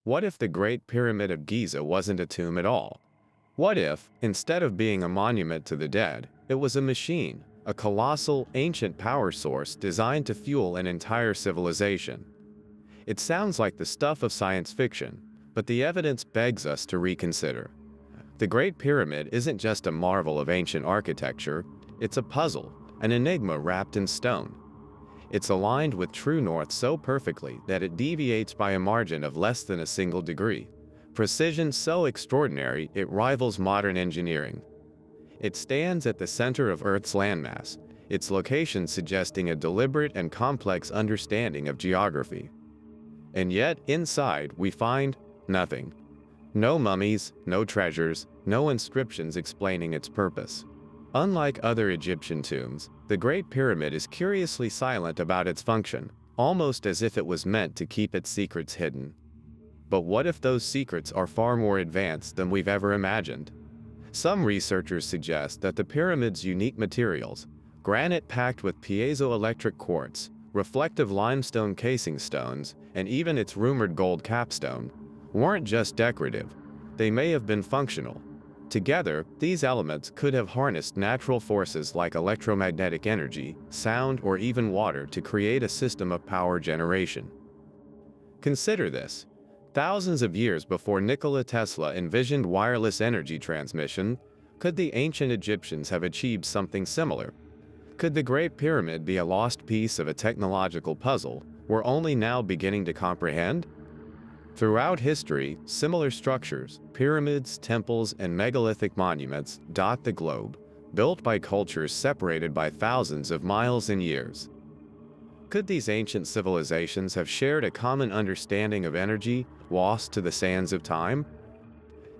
What if the Great Pyramid of Giza wasn't a tomb at all? What if, instead of being a monument to the dead, it was a machine, a colossal, ancient power source designed to fuel an entire civilization? It sounds like the stuff of science fiction, but the evidence begs us to reconsider. The Great Pyramid isn't just a marvel of ancient architecture, it's a puzzle, an enigma wrapped in stone. It's aligned with true north so perfectly that it deviates by a margin of less than a single degree. Precision so extraordinary it rivals modern engineering. It stands at the center of Earth's landmass, its location suggesting a deliberate and complex understanding of geography. And yet, inside, we find nothing. No mummies, no treasures, no inscriptions explaining its purpose. Unlike other Egyptian tombs, the Great Pyramid is curiously silent about its function, almost as if it was meant to keep its secrets hidden. But what if those secrets are far more advanced than we've ever imagined? Some researchers suggest that the pyramid's unique materials, granite packed with piezoelectric quartz, reflective limestone casing stones, and even its rumored gold capstone, weren't just decorative, they may have been functional. Together, these elements could have harnessed natural forces like electromagnetic energy, sound, or even water to create a system of power generation. Consider this. Thousands of years before Nikola Tesla envisioned wireless energy transmission, could the ancient Egyptians have achieved something similar? Could the Great Pyramid be a lost piece of a technological puzzle we're only now beginning to comprehend? Throughout history, similar structures, pyramids, temples, and megalithic monuments dot the globe, built by cultures separated by thousands of miles and years. Could these ancient civilizations have shared a common understanding of energy, lost to the sands of time?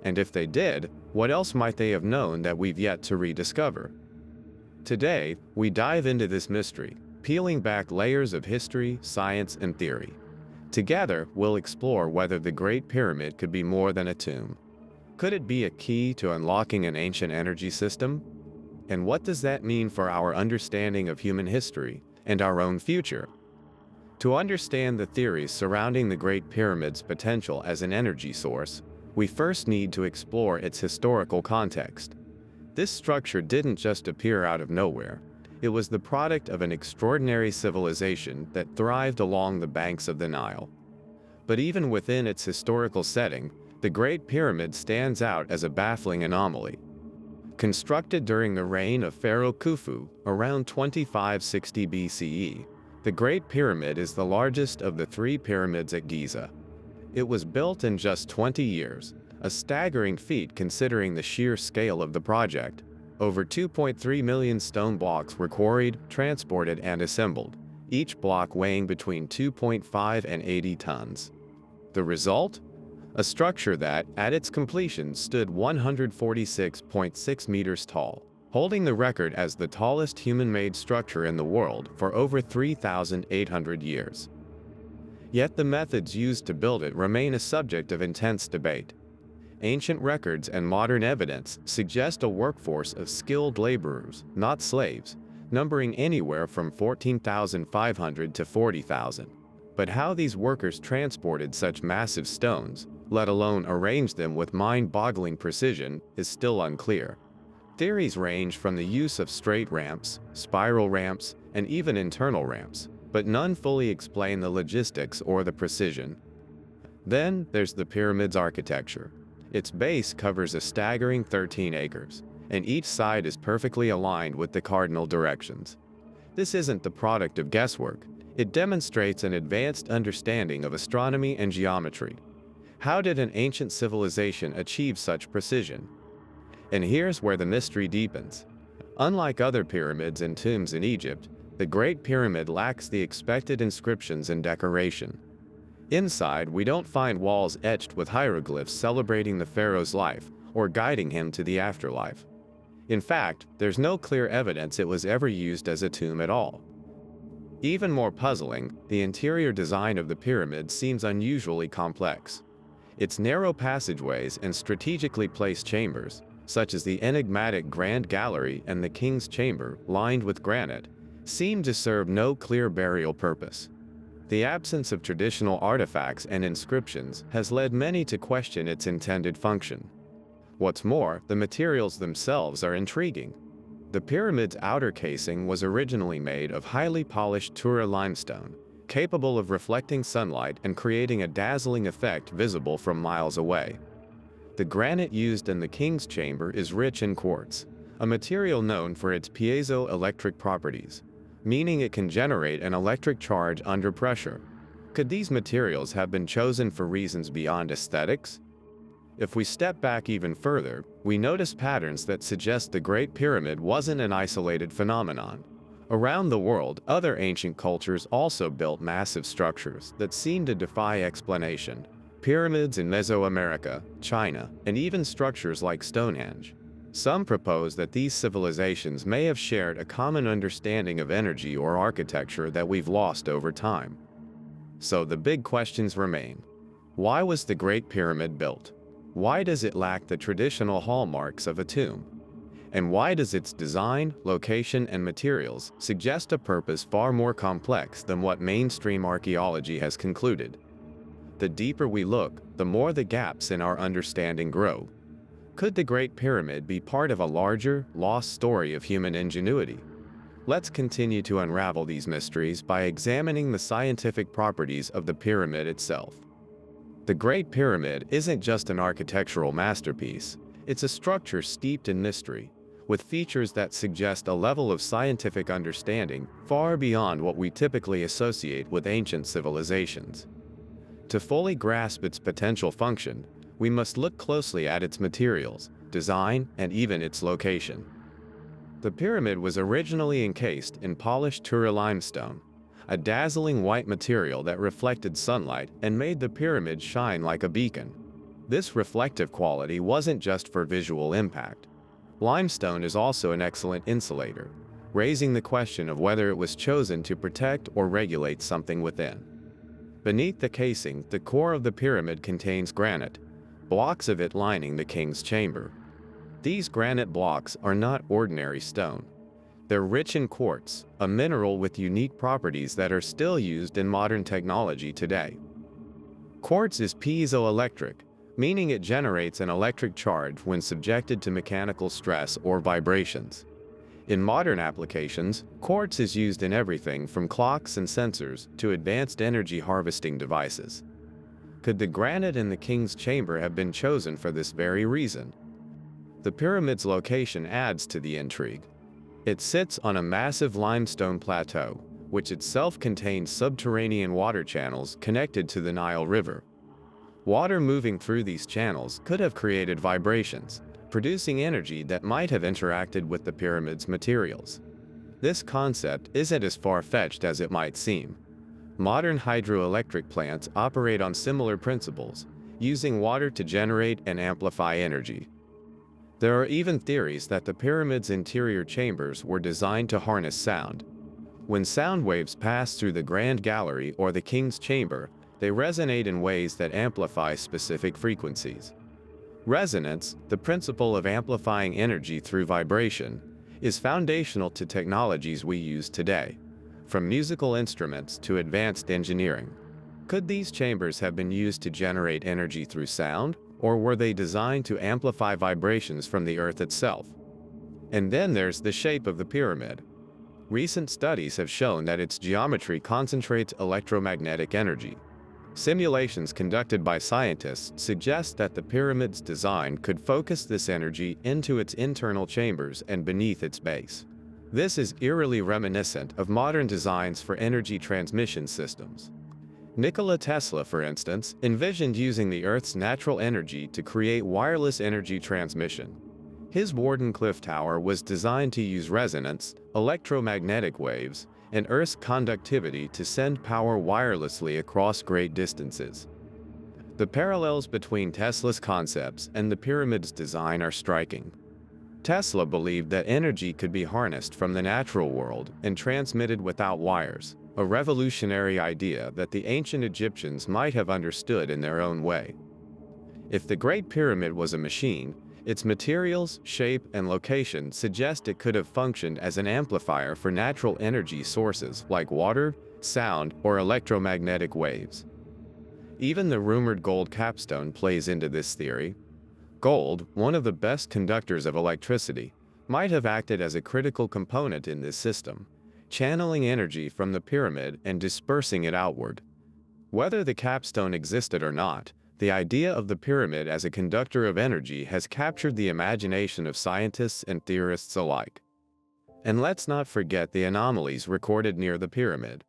And if they did, what else might they have known that we've yet to rediscover? Today, we dive into this mystery, peeling back layers of history, science, and theory. Together, we'll explore whether the Great Pyramid could be more than a tomb. Could it be a key to unlocking an ancient energy system? And what does that mean for our understanding of human history and our own future? To understand the theories surrounding the Great Pyramid's potential as an energy source, we first need to explore its historical context. This structure didn't just appear out of nowhere. It was the product of an extraordinary civilization that thrived along the banks of the Nile. But even within its historical setting, the Great Pyramid stands out as a baffling anomaly. Constructed during the reign of Pharaoh Khufu around 2560 BCE, the Great Pyramid is the largest of the three pyramids at Giza. It was built in just 20 years, a staggering feat considering the sheer scale of the project. Over 2.3 million stone blocks were quarried, transported, and assembled, each block weighing between 2.5 and 80 tons. The result? A structure that, at its completion, stood 146.6 meters tall, holding the record as the tallest human-made structure in the world for over 3,800 years. Yet the methods used to build it remain a subject of intense debate. Ancient records and modern evidence suggest a workforce of skilled laborers, not slaves, numbering anywhere from 14,500 to 40,000. But how these workers transported such massive stones, let alone arranged them with mind-boggling precision, is still unclear. Theories range from the use of straight ramps, spiral ramps, and even internal ramps, but none fully explain the logistics or the precision. Then there's the pyramid's architecture. Its base covers a staggering 13 acres, and each side is perfectly aligned with the cardinal directions. This isn't the product of guesswork. It demonstrates an advanced understanding of astronomy and geometry. How did an ancient civilization achieve such precision? And here's where the mystery deepens. Unlike other pyramids and tombs in Egypt, the Great Pyramid lacks the expected inscriptions and decoration. Inside, we don't find walls etched with hieroglyphs celebrating the pharaoh's life or guiding him to the afterlife. In fact, there's no clear evidence it was ever used as a tomb at all. Even more puzzling, the interior design of the pyramid seems unusually complex. Its narrow passageways and strategically placed chambers, such as the enigmatic Grand Gallery and the King's Chamber lined with granite, seem to serve no clear burial purpose. The absence of traditional artifacts and inscriptions has led many to question its intended function. What's more, the materials themselves are intriguing. The pyramid's outer casing was originally made of highly polished Tura limestone, capable of reflecting sunlight and creating a dazzling effect visible from miles away. The granite used in the king's chamber is rich in quartz, a material known for its piezoelectric properties, meaning it can generate an electric charge under pressure. Could these materials have been chosen for reasons beyond aesthetics? If we step back even further, we notice patterns that suggest the Great Pyramid wasn't an isolated phenomenon. Around the world, other ancient cultures also built massive structures that seem to defy explanation. Pyramids in Mesoamerica, China, and even structures like Stonehenge. Some propose that these civilizations may have shared a common understanding of energy or architecture that we've lost over time. So the big questions remain. Why was the Great Pyramid built? Why does it lack the traditional hallmarks of a tomb? And why does its design, location, and materials suggest a purpose far more complex than what mainstream archaeology has concluded? The deeper we look, the more the gaps in our understanding grow. Could the Great Pyramid be part of a larger, lost story of human ingenuity? Let's continue to unravel these mysteries by examining the scientific properties of the pyramid itself. The Great Pyramid isn't just an architectural masterpiece, it's a structure steeped in mystery, with features that suggest a level of scientific understanding far beyond what we typically associate with ancient civilizations. To fully grasp its potential function, we must look closely at its materials, design, and even its location. The pyramid was originally encased in polished Tura limestone, a dazzling white material that reflected sunlight and made the pyramid shine like a beacon. This reflective quality wasn't just for visual impact. Limestone is also an excellent insulator, raising the question of whether it was chosen to protect or regulate something within. Beneath the casing, the core of the pyramid contains granite, blocks of it lining the king's chamber. These granite blocks are not ordinary stone. They're rich in quartz, a mineral with unique properties that are still used in modern technology today. Quartz is piezoelectric, meaning it generates an electric charge when subjected to mechanical stress or vibrations. In modern applications, quartz is used in everything from clocks and sensors to advanced energy harvesting devices. Could the granite in the king's chamber have been chosen for this very reason? The pyramid's location adds to the intrigue. It sits on a massive limestone plateau, which itself contains subterranean water channels connected to the Nile River. Water moving through these channels could have created vibrations, producing energy that might have interacted with the pyramid's materials. This concept isn't as far-fetched as it might seem. Modern hydroelectric plants operate on similar principles, using water to generate and amplify energy. There are even theories that the pyramid's interior chambers were designed to harness sound. When sound waves pass through the Grand Gallery or the King's Chamber, they resonate in ways that amplify specific frequencies. Resonance, the principle of amplifying energy through vibration, is foundational to technologies we use today, from musical instruments to advanced engineering. Could these chambers have been used to generate energy through sound? Or were they designed to amplify vibrations from the Earth itself? And then there's the shape of the pyramid. Recent studies have shown that its geometry concentrates electromagnetic energy. Simulations conducted by scientists suggest that the pyramid's design could focus this energy into its internal chambers and beneath its base. This is eerily reminiscent of modern designs for energy transmission systems. Nikola Tesla, for instance, envisioned using the Earth's natural energy to create wireless energy transmission. His Wardenclyffe Tower was designed to use resonance, electromagnetic waves, and Earth's conductivity to send power wirelessly across great distances. The parallels between Tesla's concepts and the pyramid's design are striking. Tesla believed that energy could be harnessed from the natural world and transmitted without wires, a revolutionary idea that the ancient Egyptians might have understood in their own way. If the Great Pyramid was a machine, its materials, shape, and location suggest it could have functioned as an amplifier for natural energy sources like water, sound, or electromagnetic waves. Even the rumored gold capstone plays into this theory. Gold, one of the best conductors of electricity, might have acted as a critical component in this system, channeling energy from the pyramid and dispersing it outward. Whether the capstone existed or not, the idea of the pyramid as a conductor of energy has captured the imagination of scientists and theorists alike. And let's not forget the anomalies recorded near the pyramid.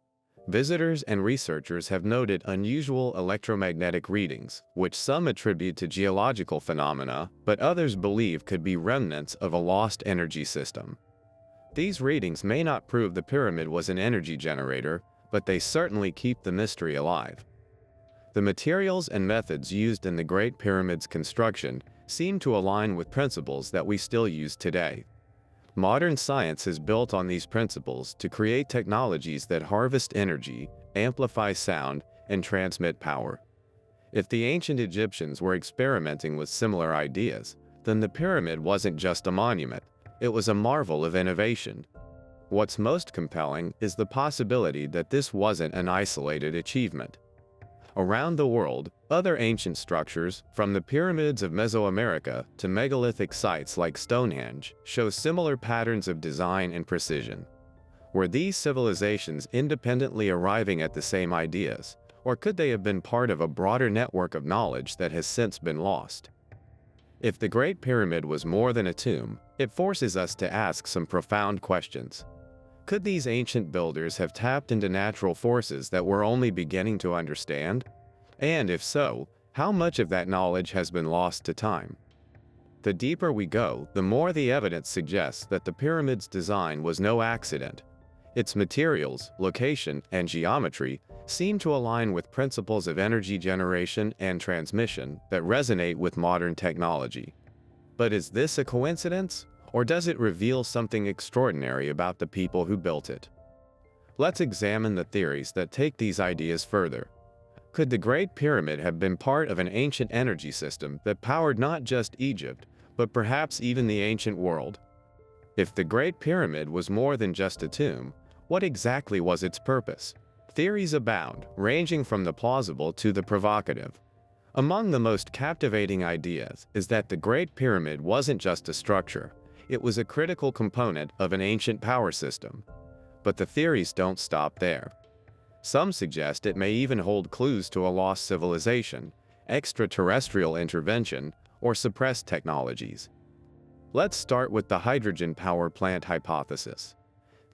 Visitors and researchers have noted unusual electromagnetic readings, which some attribute to geological phenomena, but others believe could be remnants of a lost energy system. These readings may not prove the pyramid was an energy generator, but they certainly keep the mystery alive. The materials and methods used in the Great Pyramid's construction seem to align with principles that we still use today. Modern science is built on these principles to create technologies that harvest energy, amplify sound, and transmit power. If the ancient Egyptians were experimenting with similar ideas, then the pyramid wasn't just a monument, it was a marvel of innovation. What's most compelling is the possibility that this wasn't an isolated achievement. Around the world, other ancient structures, from the pyramids of Mesoamerica to megalithic sites like Stonehenge, show similar patterns of design and precision. Were these civilizations independently arriving at the same ideas, or could they have been part of a broader network of knowledge that has since been lost? If the Great Pyramid was more than a tomb, it forces us to ask some profound questions. Could these ancient builders have tapped into natural forces that we're only beginning to understand? And if so, how much of that knowledge has been lost to time? The deeper we go, the more the evidence suggests that the pyramid's design was no accident. Its materials, location, and geometry seem to align with principles of energy generation and transmission that resonate with modern technology. But is this a coincidence? Or does it reveal something extraordinary about the people who built it? Let's examine the theories that take these ideas further. Could the Great Pyramid have been part of an ancient energy system that powered not just Egypt, but perhaps even the ancient world? If the Great Pyramid was more than just a tomb, what exactly was its purpose? Theories abound, ranging from the plausible to the provocative. Among the most captivating ideas is that the Great Pyramid wasn't just a structure. It was a critical component of an ancient power system. But the theories don't stop there. Some suggest it may even hold clues to a lost civilization, extraterrestrial intervention, or suppressed technologies. Let's start with the hydrogen power plant hypothesis.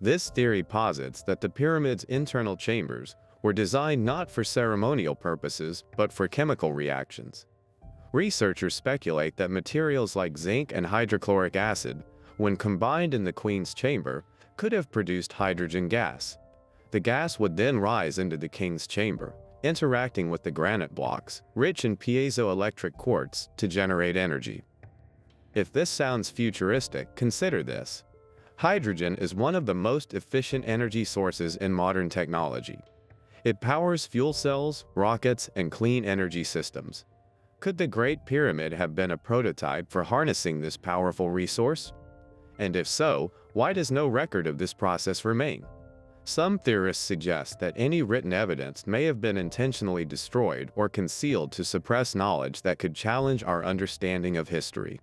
This theory posits that the pyramid's internal chambers were designed not for ceremonial purposes but for chemical reactions. Researchers speculate that materials like zinc and hydrochloric acid, when combined in the queen's chamber, could have produced hydrogen gas. The gas would then rise into the king's chamber, interacting with the granite blocks, rich in piezoelectric quartz, to generate energy. If this sounds futuristic, consider this. Hydrogen is one of the most efficient energy sources in modern technology. It powers fuel cells, rockets, and clean energy systems. Could the Great Pyramid have been a prototype for harnessing this powerful resource? And if so, why does no record of this process remain? Some theorists suggest that any written evidence may have been intentionally destroyed or concealed to suppress knowledge that could challenge our understanding of history.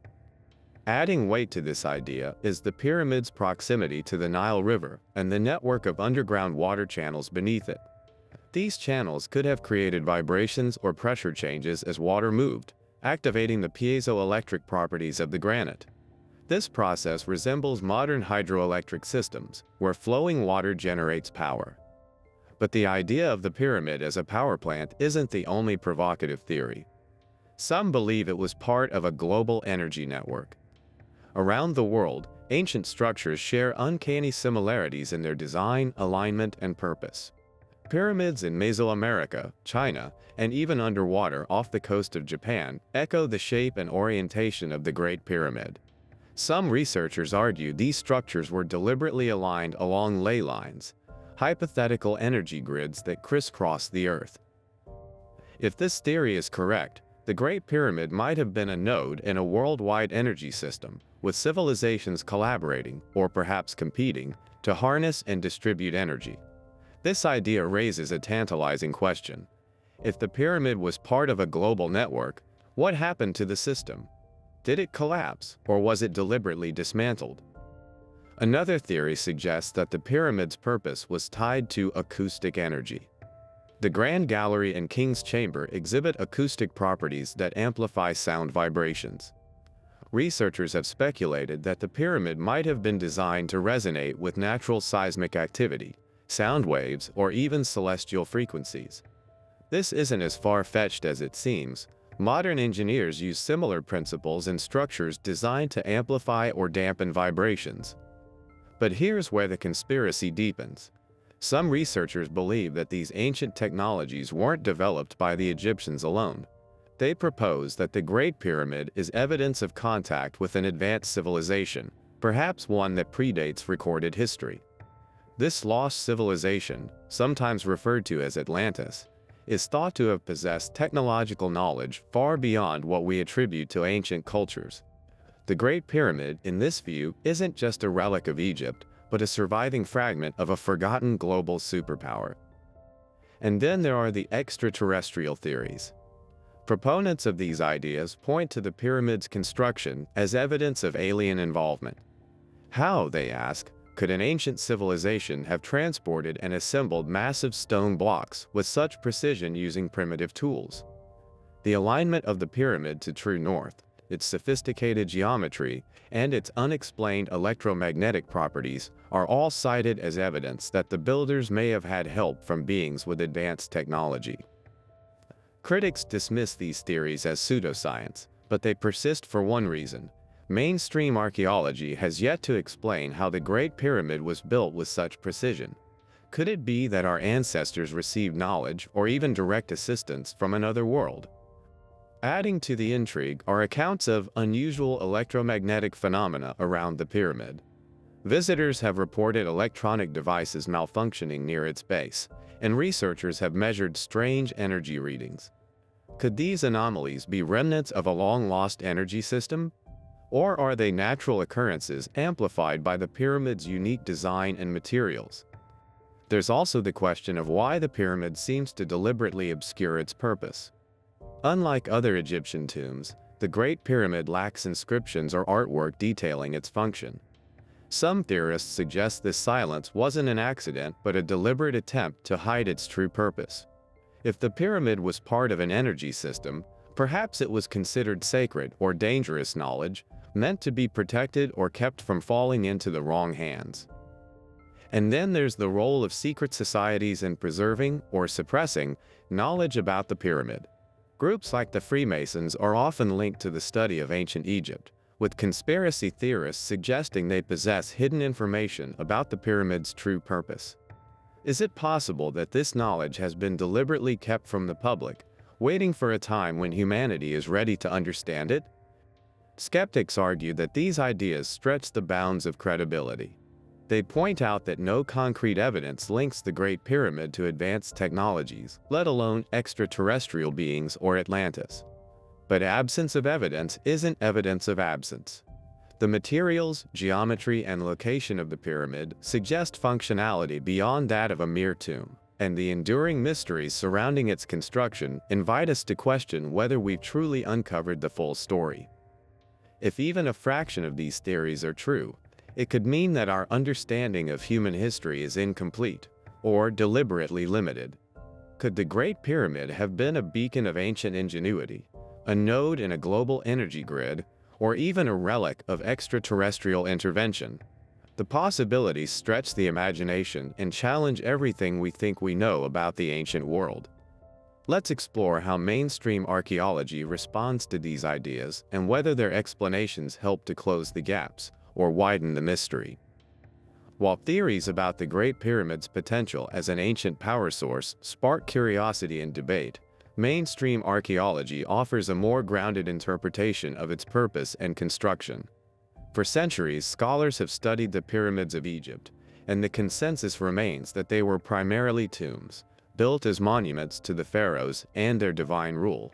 Adding weight to this idea is the pyramid's proximity to the Nile River and the network of underground water channels beneath it. These channels could have created vibrations or pressure changes as water moved, activating the piezoelectric properties of the granite. This process resembles modern hydroelectric systems, where flowing water generates power. But the idea of the pyramid as a power plant isn't the only provocative theory. Some believe it was part of a global energy network. Around the world, ancient structures share uncanny similarities in their design, alignment, and purpose. Pyramids in Mesoamerica, China, and even underwater off the coast of Japan echo the shape and orientation of the Great Pyramid. Some researchers argue these structures were deliberately aligned along ley lines, hypothetical energy grids that crisscross the Earth. If this theory is correct, the Great Pyramid might have been a node in a worldwide energy system, with civilizations collaborating, or perhaps competing, to harness and distribute energy. This idea raises a tantalizing question. If the pyramid was part of a global network, what happened to the system? Did it collapse, or was it deliberately dismantled? Another theory suggests that the pyramid's purpose was tied to acoustic energy. The Grand Gallery and King's Chamber exhibit acoustic properties that amplify sound vibrations. Researchers have speculated that the pyramid might have been designed to resonate with natural seismic activity, sound waves, or even celestial frequencies. This isn't as far-fetched as it seems. Modern engineers use similar principles in structures designed to amplify or dampen vibrations. But here's where the conspiracy deepens. Some researchers believe that these ancient technologies weren't developed by the Egyptians alone. They propose that the Great Pyramid is evidence of contact with an advanced civilization, perhaps one that predates recorded history. This lost civilization, sometimes referred to as Atlantis, is thought to have possessed technological knowledge far beyond what we attribute to ancient cultures. The Great Pyramid, in this view, isn't just a relic of Egypt, but a surviving fragment of a forgotten global superpower. And then there are the extraterrestrial theories. Proponents of these ideas point to the pyramid's construction as evidence of alien involvement. How, they ask, could an ancient civilization have transported and assembled massive stone blocks with such precision using primitive tools? The alignment of the pyramid to true north, its sophisticated geometry, and its unexplained electromagnetic properties are all cited as evidence that the builders may have had help from beings with advanced technology. Critics dismiss these theories as pseudoscience, but they persist for one reason. Mainstream archaeology has yet to explain how the Great Pyramid was built with such precision. Could it be that our ancestors received knowledge or even direct assistance from another world? Adding to the intrigue are accounts of unusual electromagnetic phenomena around the pyramid. Visitors have reported electronic devices malfunctioning near its base, and researchers have measured strange energy readings. Could these anomalies be remnants of a long-lost energy system? Or are they natural occurrences amplified by the pyramid's unique design and materials? There's also the question of why the pyramid seems to deliberately obscure its purpose. Unlike other Egyptian tombs, the Great Pyramid lacks inscriptions or artwork detailing its function. Some theorists suggest this silence wasn't an accident but a deliberate attempt to hide its true purpose. If the pyramid was part of an energy system, perhaps it was considered sacred or dangerous knowledge, meant to be protected or kept from falling into the wrong hands. And then there's the role of secret societies in preserving or suppressing knowledge about the pyramid. Groups like the Freemasons are often linked to the study of ancient Egypt, with conspiracy theorists suggesting they possess hidden information about the pyramid's true purpose. Is it possible that this knowledge has been deliberately kept from the public, waiting for a time when humanity is ready to understand it? Skeptics argue that these ideas stretch the bounds of credibility. They point out that no concrete evidence links the Great Pyramid to advanced technologies, let alone extraterrestrial beings or Atlantis. But absence of evidence isn't evidence of absence. The materials, geometry, and location of the pyramid suggest functionality beyond that of a mere tomb, and the enduring mysteries surrounding its construction invite us to question whether we've truly uncovered the full story. If even a fraction of these theories are true, it could mean that our understanding of human history is incomplete, or deliberately limited. Could the Great Pyramid have been a beacon of ancient ingenuity, a node in a global energy grid, or even a relic of extraterrestrial intervention? The possibilities stretch the imagination and challenge everything we think we know about the ancient world. Let's explore how mainstream archaeology responds to these ideas and whether their explanations help to close the gaps or widen the mystery. While theories about the Great Pyramid's potential as an ancient power source spark curiosity and debate, mainstream archaeology offers a more grounded interpretation of its purpose and construction. For centuries, scholars have studied the pyramids of Egypt, and the consensus remains that they were primarily tombs, built as monuments to the pharaohs and their divine rule.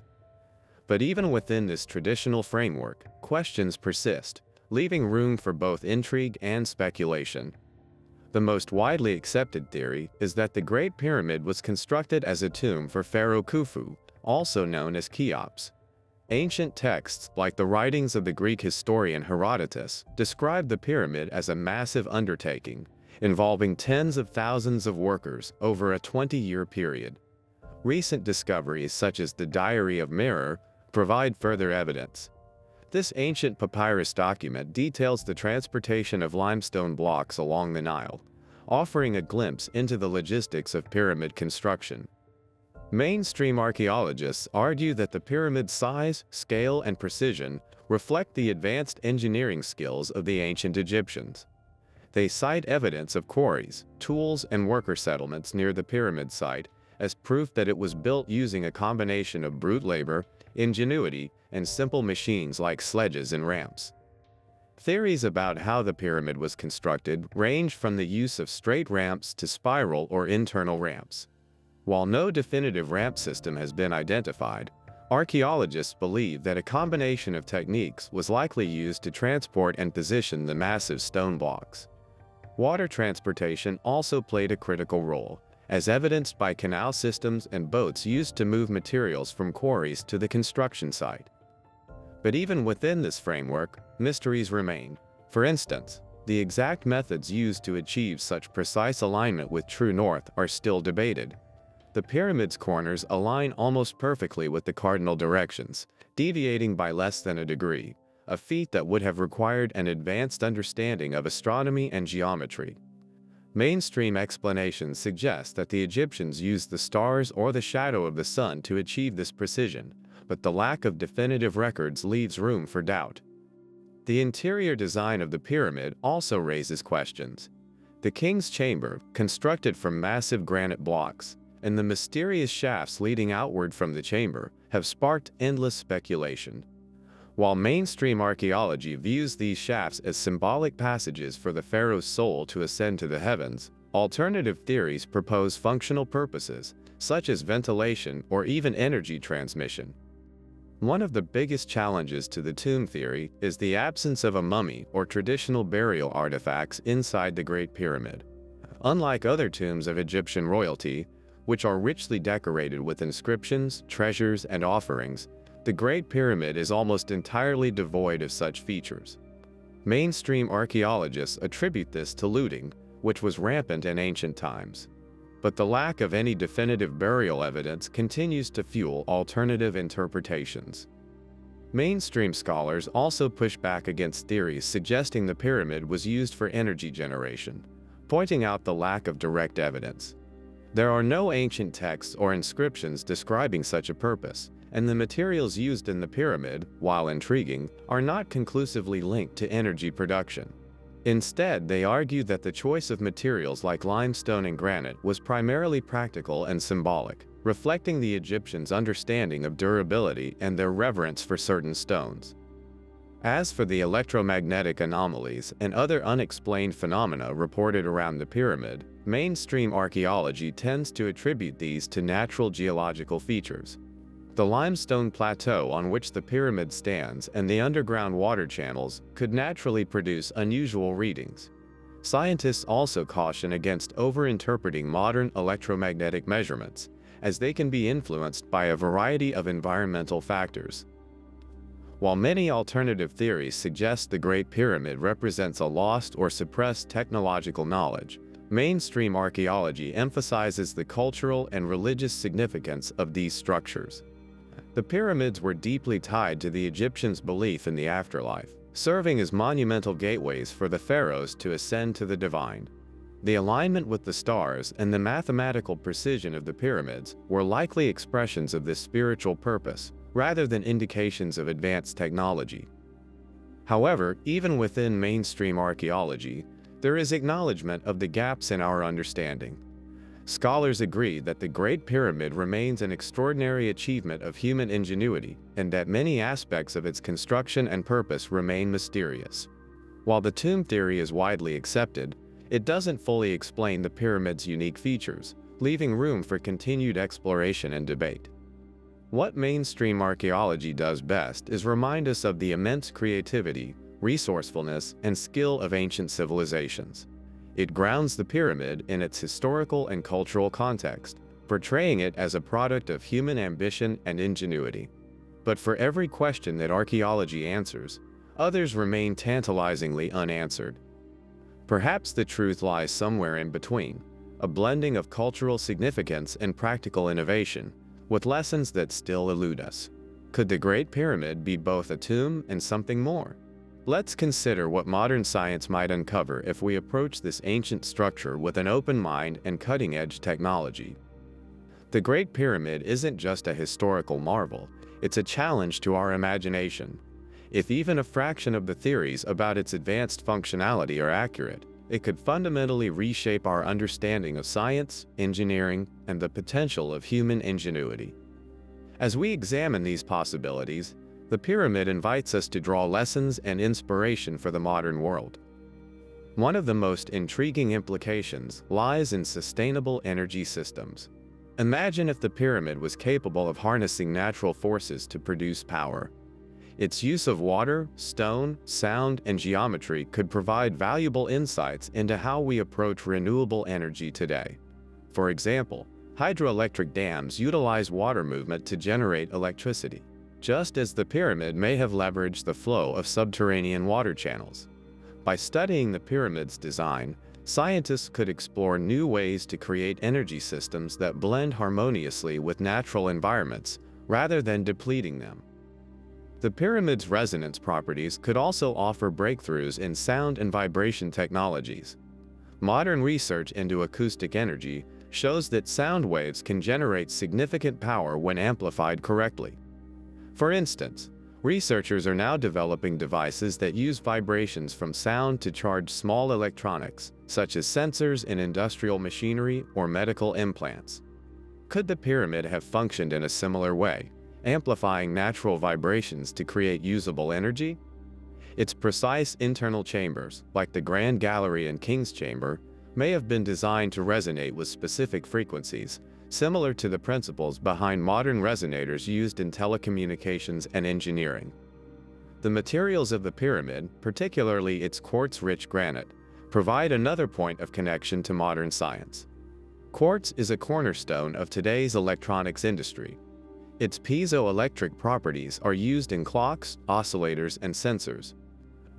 But even within this traditional framework, questions persist, leaving room for both intrigue and speculation. The most widely accepted theory is that the Great Pyramid was constructed as a tomb for Pharaoh Khufu, also known as Cheops. Ancient texts, like the writings of the Greek historian Herodotus, describe the pyramid as a massive undertaking, involving tens of thousands of workers over a 20-year period. Recent discoveries such as the Diary of Merer provide further evidence. This ancient papyrus document details the transportation of limestone blocks along the Nile, offering a glimpse into the logistics of pyramid construction. Mainstream archaeologists argue that the pyramid's size, scale, and precision reflect the advanced engineering skills of the ancient Egyptians. They cite evidence of quarries, tools, and worker settlements near the pyramid site as proof that it was built using a combination of brute labor, ingenuity, and simple machines like sledges and ramps. Theories about how the pyramid was constructed range from the use of straight ramps to spiral or internal ramps. While no definitive ramp system has been identified, archaeologists believe that a combination of techniques was likely used to transport and position the massive stone blocks. Water transportation also played a critical role, as evidenced by canal systems and boats used to move materials from quarries to the construction site. But even within this framework, mysteries remain. For instance, the exact methods used to achieve such precise alignment with true north are still debated. The pyramid's corners align almost perfectly with the cardinal directions, deviating by less than a degree, a feat that would have required an advanced understanding of astronomy and geometry. Mainstream explanations suggest that the Egyptians used the stars or the shadow of the sun to achieve this precision, but the lack of definitive records leaves room for doubt. The interior design of the pyramid also raises questions. The king's chamber, constructed from massive granite blocks, and the mysterious shafts leading outward from the chamber have sparked endless speculation. While mainstream archaeology views these shafts as symbolic passages for the pharaoh's soul to ascend to the heavens, alternative theories propose functional purposes, such as ventilation or even energy transmission. One of the biggest challenges to the tomb theory is the absence of a mummy or traditional burial artifacts inside the Great Pyramid. Unlike other tombs of Egyptian royalty, which are richly decorated with inscriptions, treasures, and offerings, the Great Pyramid is almost entirely devoid of such features. Mainstream archaeologists attribute this to looting, which was rampant in ancient times. But the lack of any definitive burial evidence continues to fuel alternative interpretations. Mainstream scholars also push back against theories suggesting the pyramid was used for energy generation, pointing out the lack of direct evidence. There are no ancient texts or inscriptions describing such a purpose, and the materials used in the pyramid, while intriguing, are not conclusively linked to energy production. Instead, they argue that the choice of materials like limestone and granite was primarily practical and symbolic, reflecting the Egyptians' understanding of durability and their reverence for certain stones. As for the electromagnetic anomalies and other unexplained phenomena reported around the pyramid, mainstream archaeology tends to attribute these to natural geological features. The limestone plateau on which the pyramid stands and the underground water channels could naturally produce unusual readings. Scientists also caution against overinterpreting modern electromagnetic measurements, as they can be influenced by a variety of environmental factors. While many alternative theories suggest the Great Pyramid represents a lost or suppressed technological knowledge, mainstream archaeology emphasizes the cultural and religious significance of these structures. The pyramids were deeply tied to the Egyptians' belief in the afterlife, serving as monumental gateways for the pharaohs to ascend to the divine. The alignment with the stars and the mathematical precision of the pyramids were likely expressions of this spiritual purpose, rather than indications of advanced technology. However, even within mainstream archaeology, there is acknowledgement of the gaps in our understanding. Scholars agree that the Great Pyramid remains an extraordinary achievement of human ingenuity, and that many aspects of its construction and purpose remain mysterious. While the tomb theory is widely accepted, it doesn't fully explain the pyramid's unique features, leaving room for continued exploration and debate. What mainstream archaeology does best is remind us of the immense creativity, resourcefulness, and skill of ancient civilizations. It grounds the pyramid in its historical and cultural context, portraying it as a product of human ambition and ingenuity. But for every question that archaeology answers, others remain tantalizingly unanswered. Perhaps the truth lies somewhere in between, a blending of cultural significance and practical innovation, with lessons that still elude us. Could the Great Pyramid be both a tomb and something more? Let's consider what modern science might uncover if we approach this ancient structure with an open mind and cutting-edge technology. The Great Pyramid isn't just a historical marvel, it's a challenge to our imagination. If even a fraction of the theories about its advanced functionality are accurate, it could fundamentally reshape our understanding of science, engineering, and the potential of human ingenuity. As we examine these possibilities, the pyramid invites us to draw lessons and inspiration for the modern world. One of the most intriguing implications lies in sustainable energy systems. Imagine if the pyramid was capable of harnessing natural forces to produce power. Its use of water, stone, sound, and geometry could provide valuable insights into how we approach renewable energy today. For example, hydroelectric dams utilize water movement to generate electricity, just as the pyramid may have leveraged the flow of subterranean water channels. By studying the pyramid's design, scientists could explore new ways to create energy systems that blend harmoniously with natural environments, rather than depleting them. The pyramid's resonance properties could also offer breakthroughs in sound and vibration technologies. Modern research into acoustic energy shows that sound waves can generate significant power when amplified correctly. For instance, researchers are now developing devices that use vibrations from sound to charge small electronics, such as sensors in industrial machinery or medical implants. Could the pyramid have functioned in a similar way, amplifying natural vibrations to create usable energy? Its precise internal chambers, like the Grand Gallery and King's Chamber, may have been designed to resonate with specific frequencies, similar to the principles behind modern resonators used in telecommunications and engineering. The materials of the pyramid, particularly its quartz-rich granite, provide another point of connection to modern science. Quartz is a cornerstone of today's electronics industry. Its piezoelectric properties are used in clocks, oscillators, and sensors.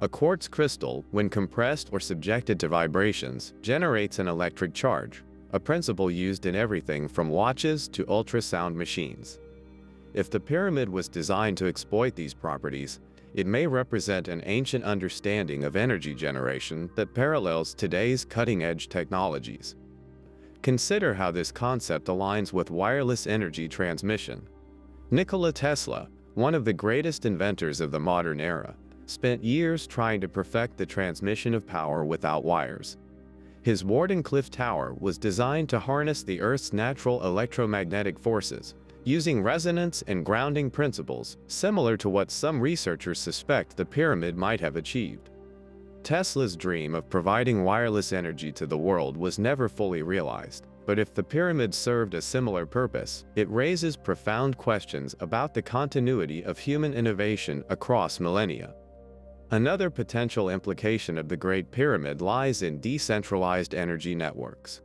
A quartz crystal, when compressed or subjected to vibrations, generates an electric charge, a principle used in everything from watches to ultrasound machines. If the pyramid was designed to exploit these properties, it may represent an ancient understanding of energy generation that parallels today's cutting-edge technologies. Consider how this concept aligns with wireless energy transmission. Nikola Tesla, one of the greatest inventors of the modern era, spent years trying to perfect the transmission of power without wires. His Wardenclyffe Tower was designed to harness the Earth's natural electromagnetic forces, using resonance and grounding principles similar to what some researchers suspect the pyramid might have achieved. Tesla's dream of providing wireless energy to the world was never fully realized, but if the pyramid served a similar purpose, it raises profound questions about the continuity of human innovation across millennia. Another potential implication of the Great Pyramid lies in decentralized energy networks.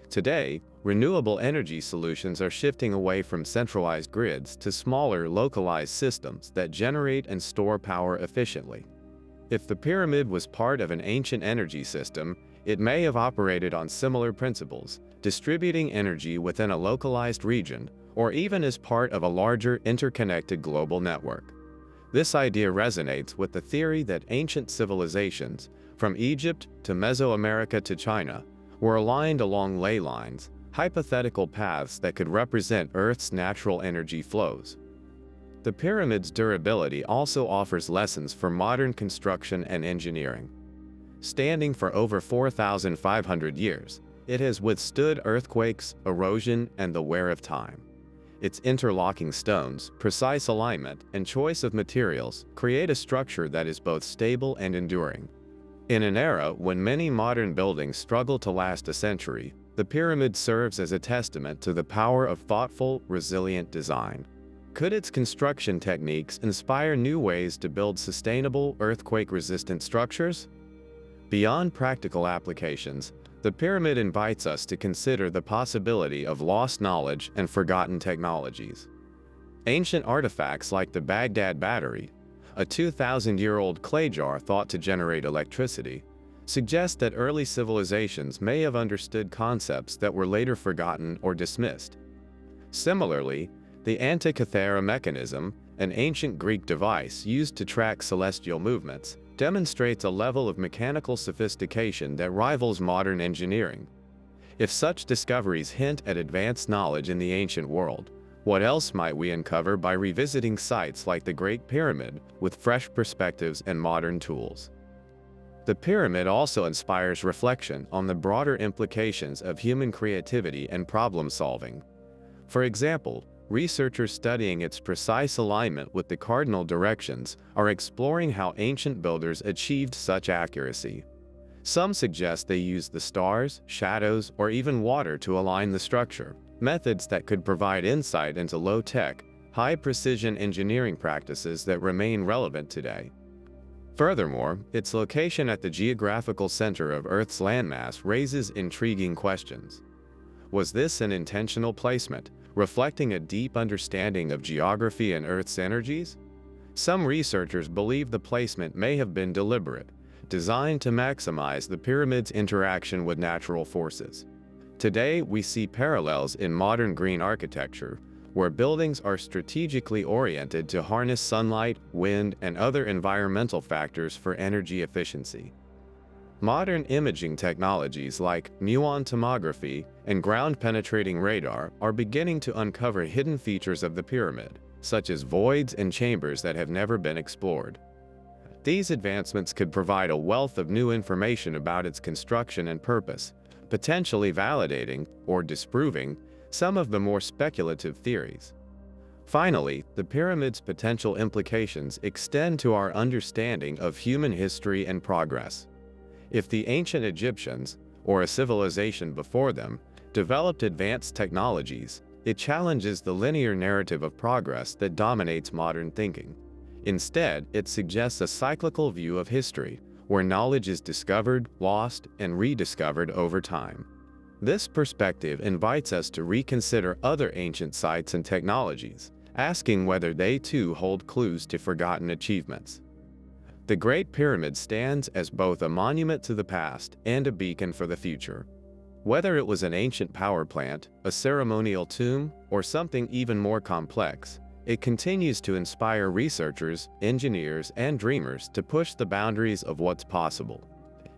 Today, renewable energy solutions are shifting away from centralized grids to smaller, localized systems that generate and store power efficiently. If the pyramid was part of an ancient energy system, it may have operated on similar principles, distributing energy within a localized region, or even as part of a larger, interconnected global network. This idea resonates with the theory that ancient civilizations, from Egypt to Mesoamerica to China, were aligned along ley lines, hypothetical paths that could represent Earth's natural energy flows. The pyramid's durability also offers lessons for modern construction and engineering. Standing for over 4,500 years, it has withstood earthquakes, erosion, and the wear of time. Its interlocking stones, precise alignment, and choice of materials create a structure that is both stable and enduring. In an era when many modern buildings struggle to last a century, the pyramid serves as a testament to the power of thoughtful, resilient design. Could its construction techniques inspire new ways to build sustainable, earthquake-resistant structures? Beyond practical applications, the pyramid invites us to consider the possibility of lost knowledge and forgotten technologies. Ancient artifacts like the Baghdad battery, a 2,000-year-old clay jar thought to generate electricity, suggest that early civilizations may have understood concepts that were later forgotten or dismissed. Similarly, the Antikythera mechanism, an ancient Greek device used to track celestial movements, demonstrates a level of mechanical sophistication that rivals modern engineering. If such discoveries hint at advanced knowledge in the ancient world, what else might we uncover by revisiting sites like the Great Pyramid with fresh perspectives and modern tools? The pyramid also inspires reflection on the broader implications of human creativity and problem-solving. For example, researchers studying its precise alignment with the cardinal directions are exploring how ancient builders achieved such accuracy. Some suggest they used the stars, shadows, or even water to align the structure, methods that could provide insight into low-tech, high-precision engineering practices that remain relevant today. Furthermore, its location at the geographical center of Earth's landmass raises intriguing questions. Was this an intentional placement, reflecting a deep understanding of geography and Earth's energies? Some researchers believe the placement may have been deliberate, designed to maximize the pyramid's interaction with natural forces. Today, we see parallels in modern green architecture, where buildings are strategically oriented to harness sunlight, wind, and other environmental factors for energy efficiency. Modern imaging technologies like muon tomography and ground-penetrating radar are beginning to uncover hidden features of the pyramid, such as voids and chambers that have never been explored. These advancements could provide a wealth of new information about its construction and purpose, potentially validating or disproving some of the more speculative theories. Finally, the pyramid's potential implications extend to our understanding of human history and progress. If the ancient Egyptians, or a civilization before them, developed advanced technologies, it challenges the linear narrative of progress that dominates modern thinking. Instead, it suggests a cyclical view of history, where knowledge is discovered, lost, and rediscovered over time. This perspective invites us to reconsider other ancient sites and technologies, asking whether they too hold clues to forgotten achievements. The Great Pyramid stands as both a monument to the past and a beacon for the future. Whether it was an ancient power plant, a ceremonial tomb, or something even more complex, it continues to inspire researchers, engineers, and dreamers to push the boundaries of what's possible.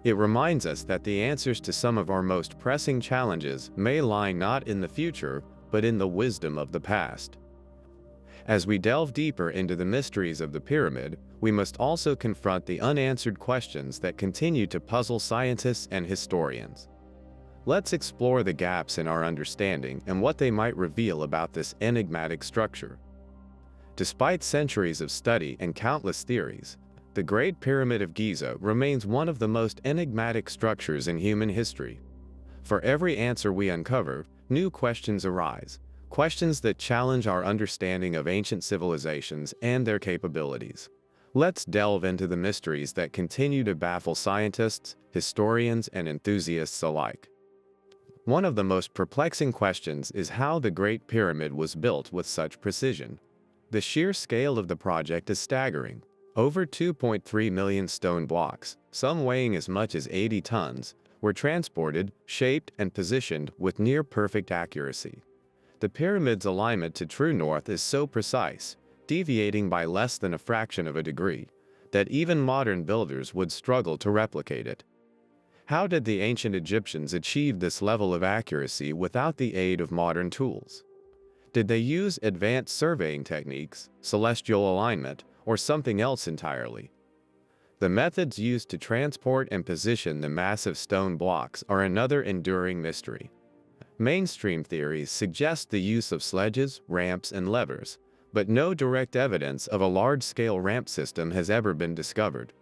It reminds us that the answers to some of our most pressing challenges may lie not in the future, but in the wisdom of the past. As we delve deeper into the mysteries of the pyramid, we must also confront the unanswered questions that continue to puzzle scientists and historians. Let's explore the gaps in our understanding and what they might reveal about this enigmatic structure. Despite centuries of study and countless theories, the Great Pyramid of Giza remains one of the most enigmatic structures in human history. For every answer we uncover, new questions arise, questions that challenge our understanding of ancient civilizations and their capabilities. Let's delve into the mysteries that continue to baffle scientists, historians, and enthusiasts alike. One of the most perplexing questions is how the Great Pyramid was built with such precision. The sheer scale of the project is staggering. Over 2.3 million stone blocks, some weighing as much as 80 tons, were transported, shaped, and positioned with near-perfect accuracy. The pyramid's alignment to true north is so precise, deviating by less than a fraction of a degree, that even modern builders would struggle to replicate it. How did the ancient Egyptians achieve this level of accuracy without the aid of modern tools? Did they use advanced surveying techniques, celestial alignment, or something else entirely? The methods used to transport and position the massive stone blocks are another enduring mystery. Mainstream theories suggest the use of sledges, ramps, and levers, but no direct evidence of a large-scale ramp system has ever been discovered.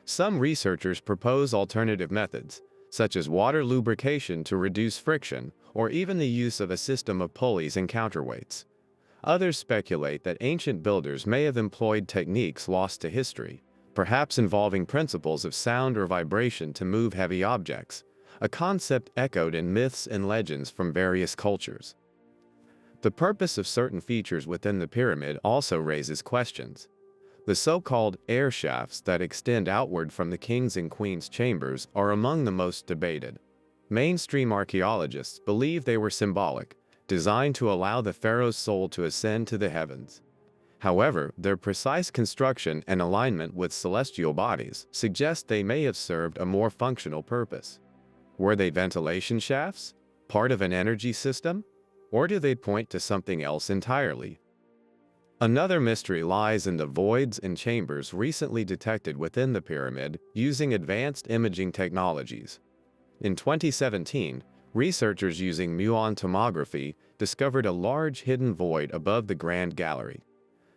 Some researchers propose alternative methods, such as water lubrication to reduce friction, or even the use of a system of pulleys and counterweights. Others speculate that ancient builders may have employed techniques lost to history, perhaps involving principles of sound or vibration to move heavy objects, a concept echoed in myths and legends from various cultures. The purpose of certain features within the pyramid also raises questions. The so-called air shafts that extend outward from the king's and queen's chambers are among the most debated. Mainstream archaeologists believe they were symbolic, designed to allow the pharaoh's soul to ascend to the heavens. However, their precise construction and alignment with celestial bodies suggest they may have served a more functional purpose. Were they ventilation shafts? Part of an energy system? Or do they point to something else entirely? Another mystery lies in the voids and chambers recently detected within the pyramid using advanced imaging technologies. In 2017, researchers using muon tomography discovered a large hidden void above the Grand Gallery.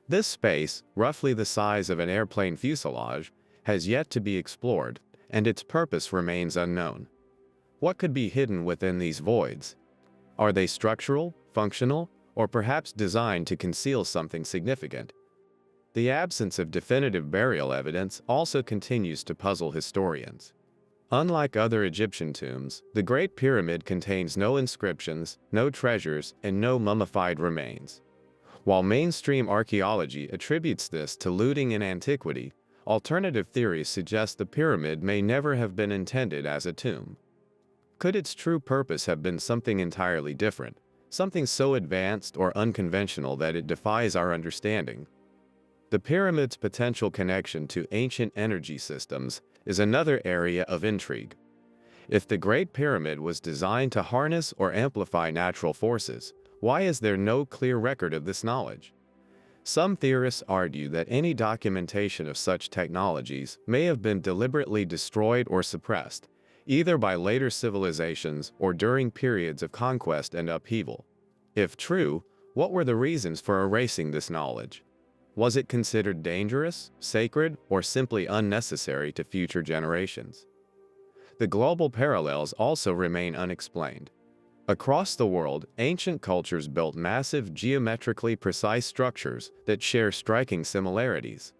This space, roughly the size of an airplane fuselage, has yet to be explored, and its purpose remains unknown. What could be hidden within these voids? Are they structural, functional, or perhaps designed to conceal something significant? The absence of definitive burial evidence also continues to puzzle historians. Unlike other Egyptian tombs, the Great Pyramid contains no inscriptions, no treasures, and no mummified remains. While mainstream archaeology attributes this to looting in antiquity, alternative theories suggest the pyramid may never have been intended as a tomb. Could its true purpose have been something entirely different, something so advanced or unconventional that it defies our understanding? The pyramid's potential connection to ancient energy systems is another area of intrigue. If the Great Pyramid was designed to harness or amplify natural forces, why is there no clear record of this knowledge? Some theorists argue that any documentation of such technologies may have been deliberately destroyed or suppressed, either by later civilizations or during periods of conquest and upheaval. If true, what were the reasons for erasing this knowledge? Was it considered dangerous, sacred, or simply unnecessary to future generations? The global parallels also remain unexplained. Across the world, ancient cultures built massive, geometrically precise structures that share striking similarities.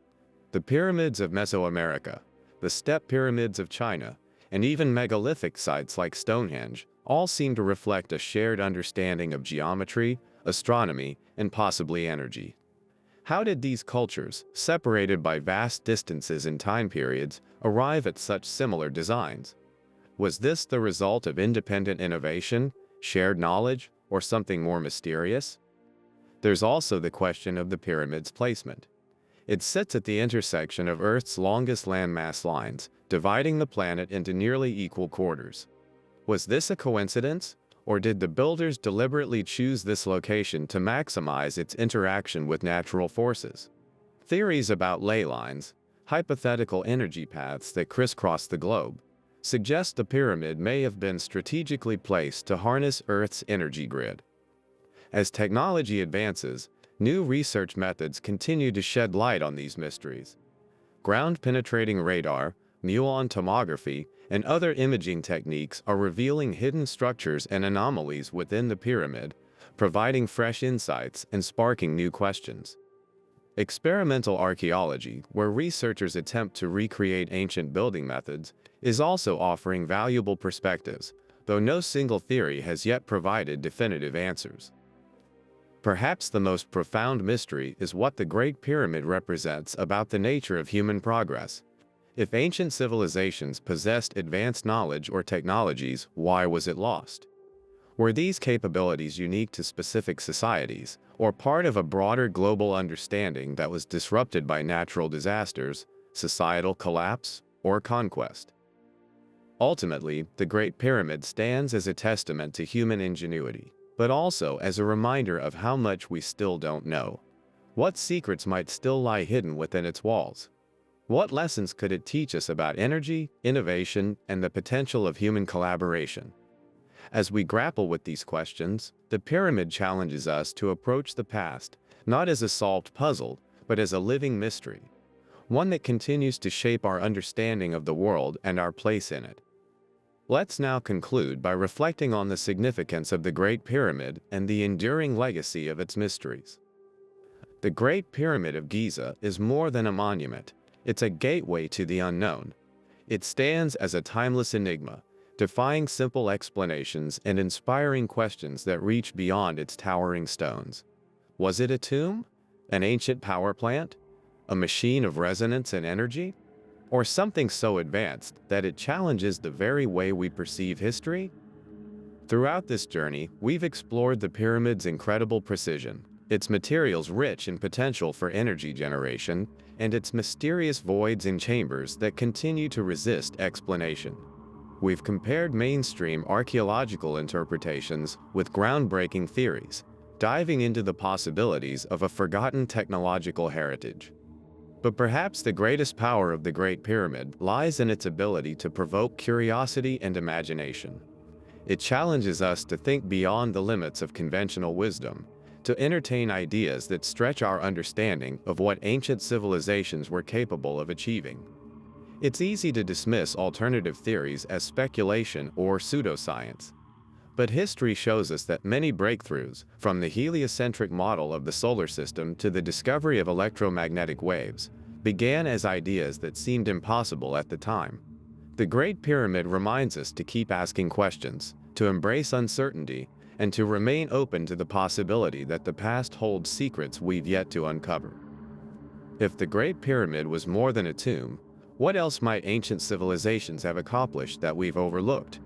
The pyramids of Mesoamerica, the step pyramids of China, and even megalithic sites like Stonehenge all seem to reflect a shared understanding of geometry, astronomy, and possibly energy. How did these cultures, separated by vast distances and time periods, arrive at such similar designs? Was this the result of independent innovation, shared knowledge, or something more mysterious? There's also the question of the pyramid's placement. It sits at the intersection of Earth's longest landmass lines, dividing the planet into nearly equal quarters. Was this a coincidence, or did the builders deliberately choose this location to maximize its interaction with natural forces? Theories about ley lines, hypothetical energy paths that crisscross the globe, suggest the pyramid may have been strategically placed to harness Earth's energy grid. As technology advances, new research methods continue to shed light on these mysteries. Ground-penetrating radar, muon tomography, and other imaging techniques are revealing hidden structures and anomalies within the pyramid, providing fresh insights and sparking new questions. Experimental archaeology, where researchers attempt to recreate ancient building methods, is also offering valuable perspectives, though no single theory has yet provided definitive answers. Perhaps the most profound mystery is what the Great Pyramid represents about the nature of human progress. If ancient civilizations possessed advanced knowledge or technologies, why was it lost? Were these capabilities unique to specific societies, or part of a broader global understanding that was disrupted by natural disasters, societal collapse, or conquest? Ultimately, the Great Pyramid stands as a testament to human ingenuity, but also as a reminder of how much we still don't know. What secrets might still lie hidden within its walls? What lessons could it teach us about energy, innovation, and the potential of human collaboration? As we grapple with these questions, the pyramid challenges us to approach the past not as a solved puzzle, but as a living mystery, one that continues to shape our understanding of the world and our place in it. Let's now conclude by reflecting on the significance of the Great Pyramid and the enduring legacy of its mysteries. The Great Pyramid of Giza is more than a monument. It's a gateway to the unknown. It stands as a timeless enigma, defying simple explanations and inspiring questions that reach beyond its towering stones. Was it a tomb? An ancient power plant? A machine of resonance and energy? Or something so advanced that it challenges the very way we perceive history? Throughout this journey, we've explored the pyramid's incredible precision, its materials rich in potential for energy generation, and its mysterious voids and chambers that continue to resist explanation. We've compared mainstream archaeological interpretations with groundbreaking theories, diving into the possibilities of a forgotten technological heritage. But perhaps the greatest power of the Great Pyramid lies in its ability to provoke curiosity and imagination. It challenges us to think beyond the limits of conventional wisdom, to entertain ideas that stretch our understanding of what ancient civilizations were capable of achieving. It's easy to dismiss alternative theories as speculation or pseudoscience. But history shows us that many breakthroughs, from the heliocentric model of the solar system to the discovery of electromagnetic waves, began as ideas that seemed impossible at the time. The Great Pyramid reminds us to keep asking questions, to embrace uncertainty, and to remain open to the possibility that the past holds secrets we've yet to uncover. If the Great Pyramid was more than a tomb, what else might ancient civilizations have accomplished that we've overlooked?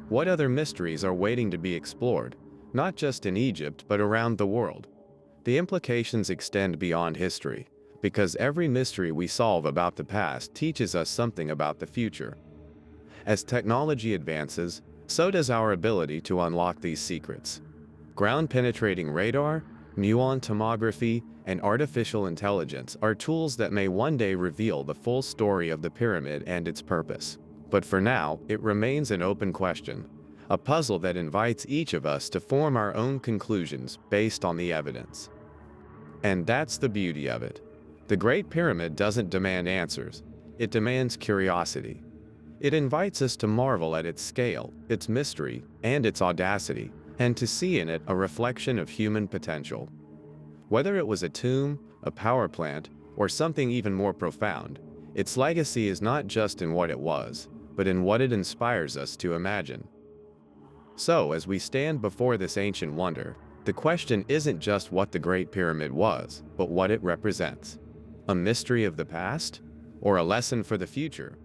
What other mysteries are waiting to be explored, not just in Egypt but around the world? The implications extend beyond history, because every mystery we solve about the past teaches us something about the future. As technology advances, so does our ability to unlock these secrets. Ground-penetrating radar, muon tomography, and artificial intelligence are tools that may one day reveal the full story of the pyramid and its purpose. But for now, it remains an open question, a puzzle that invites each of us to form our own conclusions based on the evidence. And that's the beauty of it. The Great Pyramid doesn't demand answers, it demands curiosity. It invites us to marvel at its scale, its mystery, and its audacity, and to see in it a reflection of human potential. Whether it was a tomb, a power plant, or something even more profound, its legacy is not just in what it was, but in what it inspires us to imagine. So, as we stand before this ancient wonder, the question isn't just what the Great Pyramid was, but what it represents. A mystery of the past? Or a lesson for the future?